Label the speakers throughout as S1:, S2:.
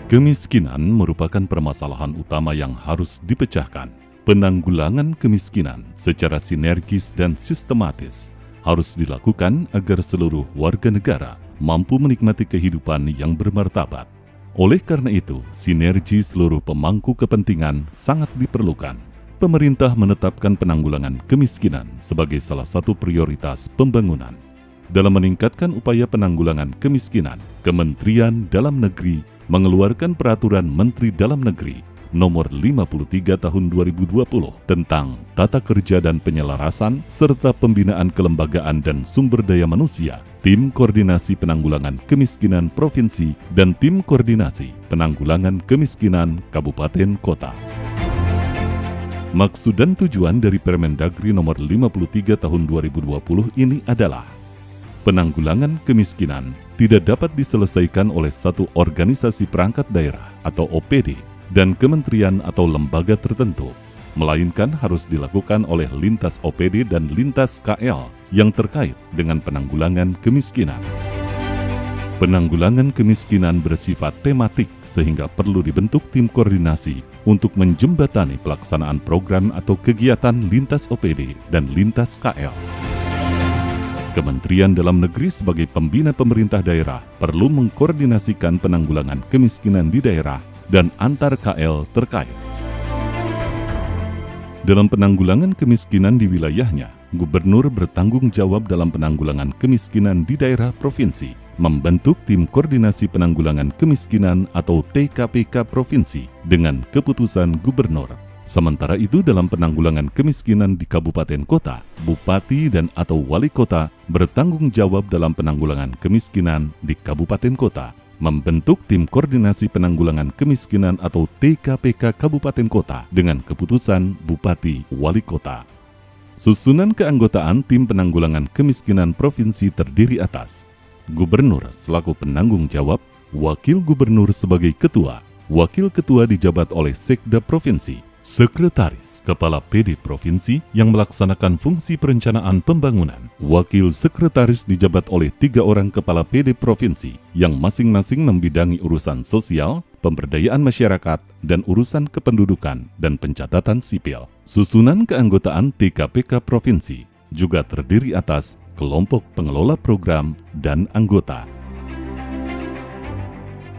S1: Kemiskinan merupakan permasalahan utama yang harus dipecahkan. Penanggulangan kemiskinan secara sinergis dan sistematis harus dilakukan agar seluruh warga negara mampu menikmati kehidupan yang bermartabat. Oleh karena itu, sinergi seluruh pemangku kepentingan sangat diperlukan. Pemerintah menetapkan penanggulangan kemiskinan sebagai salah satu prioritas pembangunan. Dalam meningkatkan upaya penanggulangan kemiskinan, Kementerian Dalam Negeri mengeluarkan Peraturan Menteri Dalam Negeri Nomor 53 Tahun 2020 tentang Tata Kerja dan Penyelarasan serta Pembinaan Kelembagaan dan Sumber Daya Manusia, Tim Koordinasi Penanggulangan Kemiskinan Provinsi, dan Tim Koordinasi Penanggulangan Kemiskinan Kabupaten Kota. Maksud dan tujuan dari Permendagri Nomor 53 Tahun 2020 ini adalah penanggulangan kemiskinan tidak dapat diselesaikan oleh satu organisasi perangkat daerah atau OPD dan kementerian atau lembaga tertentu, melainkan harus dilakukan oleh lintas OPD dan lintas KL yang terkait dengan penanggulangan kemiskinan. Penanggulangan kemiskinan bersifat tematik sehingga perlu dibentuk tim koordinasi untuk menjembatani pelaksanaan program atau kegiatan lintas OPD dan lintas KL. Kementerian Dalam Negeri sebagai pembina pemerintah daerah perlu mengkoordinasikan penanggulangan kemiskinan di daerah dan antar KL terkait. Dalam penanggulangan kemiskinan di wilayahnya, Gubernur bertanggung jawab dalam penanggulangan kemiskinan di daerah provinsi, membentuk Tim Koordinasi Penanggulangan Kemiskinan atau TKPK Provinsi dengan keputusan Gubernur. Sementara itu dalam penanggulangan kemiskinan di kabupaten kota, bupati dan atau wali kota bertanggung jawab dalam penanggulangan kemiskinan di kabupaten kota, membentuk Tim Koordinasi Penanggulangan Kemiskinan atau TKPK Kabupaten Kota dengan keputusan Bupati Wali Kota. Susunan keanggotaan Tim Penanggulangan Kemiskinan Provinsi terdiri atas Gubernur selaku penanggung jawab, Wakil Gubernur sebagai Ketua, Wakil Ketua dijabat oleh Sekda Provinsi, Sekretaris Kepala PD Provinsi yang melaksanakan fungsi perencanaan pembangunan. Wakil Sekretaris dijabat oleh 3 orang Kepala PD Provinsi yang masing-masing membidangi urusan sosial, pemberdayaan masyarakat, dan urusan kependudukan dan pencatatan sipil. Susunan keanggotaan TKPK Provinsi juga terdiri atas kelompok pengelola program dan anggota.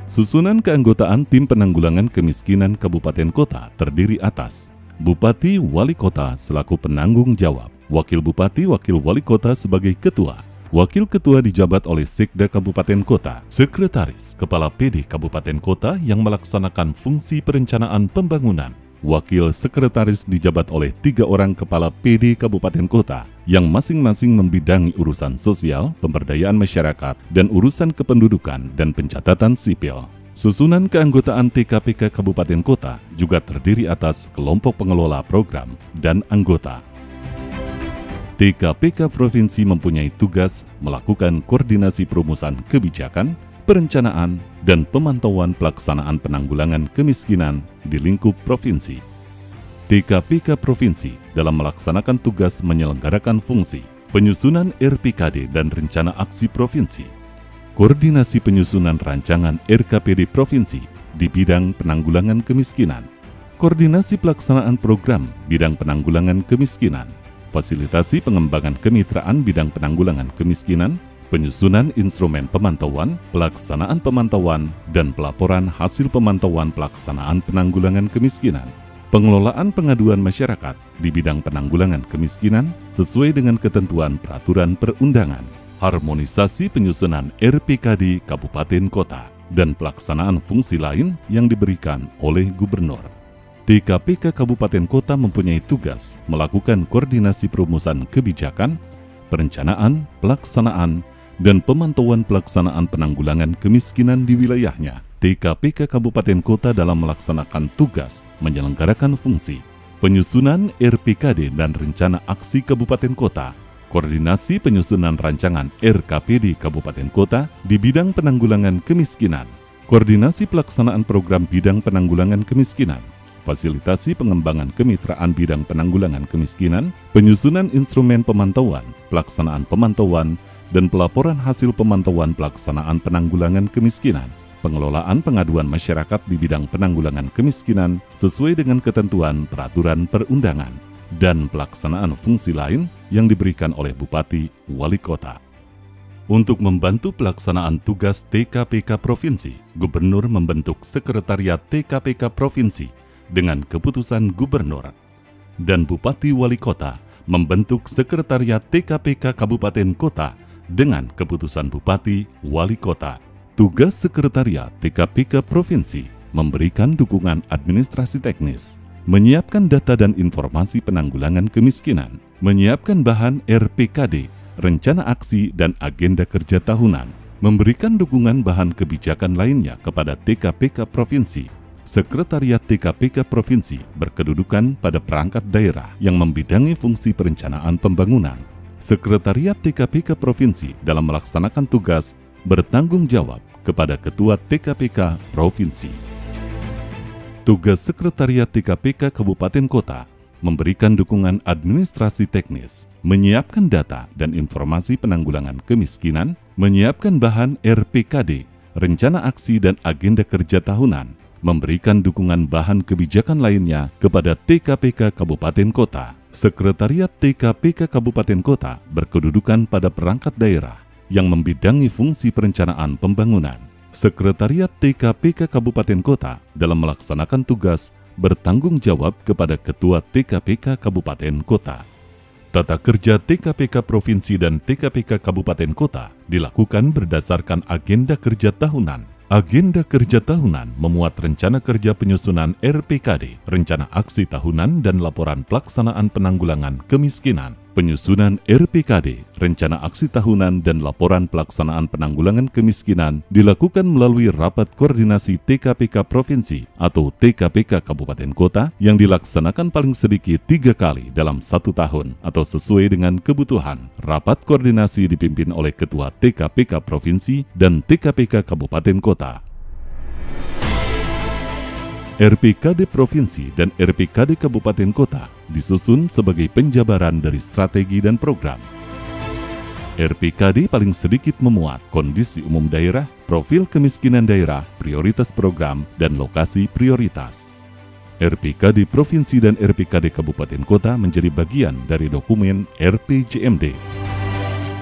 S1: Susunan keanggotaan Tim Penanggulangan Kemiskinan Kabupaten Kota terdiri atas Bupati Wali Kota selaku penanggung jawab, Wakil Bupati Wakil Wali Kota sebagai Ketua, Wakil Ketua dijabat oleh Sekda Kabupaten Kota, Sekretaris Kepala PD Kabupaten Kota yang melaksanakan fungsi perencanaan pembangunan, Wakil Sekretaris dijabat oleh 3 orang Kepala PD Kabupaten Kota yang masing-masing membidangi urusan sosial, pemberdayaan masyarakat, dan urusan kependudukan dan pencatatan sipil. Susunan keanggotaan TKPK Kabupaten Kota juga terdiri atas kelompok pengelola program dan anggota. TKPK Provinsi mempunyai tugas melakukan koordinasi perumusan kebijakan, perencanaan, dan pemantauan pelaksanaan penanggulangan kemiskinan di lingkup provinsi. TKPK Provinsi dalam melaksanakan tugas menyelenggarakan fungsi penyusunan RPKD dan rencana aksi provinsi, koordinasi penyusunan rancangan RKPD Provinsi di bidang penanggulangan kemiskinan, koordinasi pelaksanaan program bidang penanggulangan kemiskinan, fasilitasi pengembangan kemitraan bidang penanggulangan kemiskinan, penyusunan instrumen pemantauan, pelaksanaan pemantauan, dan pelaporan hasil pemantauan pelaksanaan penanggulangan kemiskinan, pengelolaan pengaduan masyarakat di bidang penanggulangan kemiskinan sesuai dengan ketentuan peraturan perundangan, harmonisasi penyusunan RPKD Kabupaten Kota, dan pelaksanaan fungsi lain yang diberikan oleh Gubernur. TKPK Kabupaten Kota mempunyai tugas melakukan koordinasi perumusan kebijakan, perencanaan, pelaksanaan, dan pemantauan pelaksanaan penanggulangan kemiskinan di wilayahnya. TKPK Kabupaten Kota dalam melaksanakan tugas menyelenggarakan fungsi penyusunan RPKD dan rencana aksi Kabupaten Kota, koordinasi penyusunan rancangan RKPD Kabupaten Kota di bidang penanggulangan kemiskinan, koordinasi pelaksanaan program bidang penanggulangan kemiskinan, fasilitasi pengembangan kemitraan bidang penanggulangan kemiskinan, penyusunan instrumen pemantauan, pelaksanaan pemantauan, dan pelaporan hasil pemantauan pelaksanaan penanggulangan kemiskinan, pengelolaan pengaduan masyarakat di bidang penanggulangan kemiskinan sesuai dengan ketentuan peraturan perundangan, dan pelaksanaan fungsi lain yang diberikan oleh Bupati Wali Kota. Untuk membantu pelaksanaan tugas TKPK Provinsi, Gubernur membentuk Sekretariat TKPK Provinsi dengan keputusan Gubernur, dan Bupati Wali Kota membentuk Sekretariat TKPK Kabupaten Kota dengan keputusan Bupati Wali Kota. Tugas Sekretariat TKPK Provinsi memberikan dukungan administrasi teknis, menyiapkan data dan informasi penanggulangan kemiskinan, menyiapkan bahan RPKD, rencana aksi dan agenda kerja tahunan, memberikan dukungan bahan kebijakan lainnya kepada TKPK Provinsi. Sekretariat TKPK Provinsi berkedudukan pada perangkat daerah yang membidangi fungsi perencanaan pembangunan. Sekretariat TKPK Provinsi dalam melaksanakan tugas bertanggung jawab kepada Ketua TKPK Provinsi. Tugas Sekretariat TKPK Kabupaten Kota memberikan dukungan administrasi teknis, menyiapkan data dan informasi penanggulangan kemiskinan, menyiapkan bahan RPKD, rencana aksi dan agenda kerja tahunan, memberikan dukungan bahan kebijakan lainnya kepada TKPK Kabupaten Kota. Sekretariat TKPK Kabupaten Kota berkedudukan pada perangkat daerah yang membidangi fungsi perencanaan pembangunan. Sekretariat TKPK Kabupaten Kota dalam melaksanakan tugas bertanggung jawab kepada Ketua TKPK Kabupaten Kota. Tata kerja TKPK Provinsi dan TKPK Kabupaten Kota dilakukan berdasarkan agenda kerja tahunan. Agenda kerja tahunan memuat rencana kerja penyusunan RPKD, rencana aksi tahunan dan laporan pelaksanaan penanggulangan kemiskinan. Penyusunan RPKD, rencana aksi tahunan dan laporan pelaksanaan penanggulangan kemiskinan dilakukan melalui Rapat Koordinasi TKPK Provinsi atau TKPK Kabupaten Kota yang dilaksanakan paling sedikit 3 kali dalam 1 tahun atau sesuai dengan kebutuhan. Rapat koordinasi dipimpin oleh Ketua TKPK Provinsi dan TKPK Kabupaten Kota. RPKD Provinsi dan RPKD Kabupaten Kota disusun sebagai penjabaran dari strategi dan program. RPKD paling sedikit memuat kondisi umum daerah, profil kemiskinan daerah, prioritas program, dan lokasi prioritas. RPKD Provinsi dan RPKD Kabupaten Kota menjadi bagian dari dokumen RPJMD.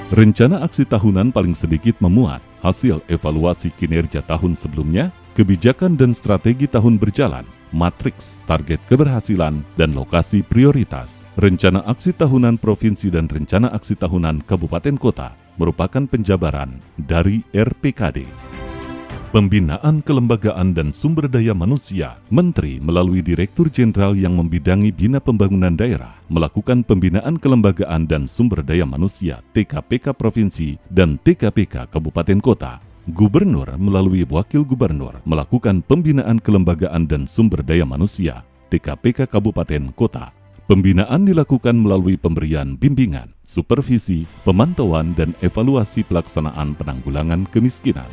S1: Rencana aksi tahunan paling sedikit memuat hasil evaluasi kinerja tahun sebelumnya, kebijakan dan strategi tahun berjalan, matriks target keberhasilan, dan lokasi prioritas. Rencana aksi tahunan provinsi dan rencana aksi tahunan kabupaten kota merupakan penjabaran dari RPKD. Pembinaan kelembagaan dan sumber daya manusia, Menteri melalui Direktur Jenderal yang membidangi Bina Pembangunan Daerah, melakukan pembinaan kelembagaan dan sumber daya manusia TKPK Provinsi dan TKPK Kabupaten Kota. Gubernur melalui Wakil Gubernur melakukan pembinaan kelembagaan dan sumber daya manusia TKPK Kabupaten Kota. Pembinaan dilakukan melalui pemberian bimbingan, supervisi, pemantauan, dan evaluasi pelaksanaan penanggulangan kemiskinan.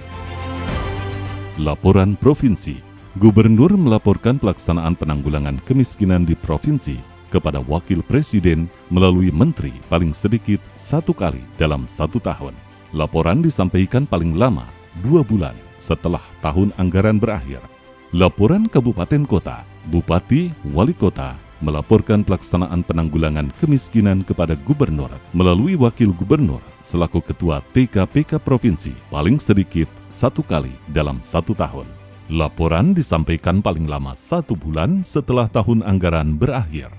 S1: Laporan Provinsi. Gubernur melaporkan pelaksanaan penanggulangan kemiskinan di provinsi kepada Wakil Presiden melalui Menteri paling sedikit 1 kali dalam 1 tahun. Laporan disampaikan paling lama 2 bulan setelah tahun anggaran berakhir. Laporan Kabupaten Kota. Bupati, Wali Kota melaporkan pelaksanaan penanggulangan kemiskinan kepada Gubernur melalui Wakil Gubernur selaku Ketua TKPK Provinsi paling sedikit 1 kali dalam 1 tahun. Laporan disampaikan paling lama 1 bulan setelah tahun anggaran berakhir.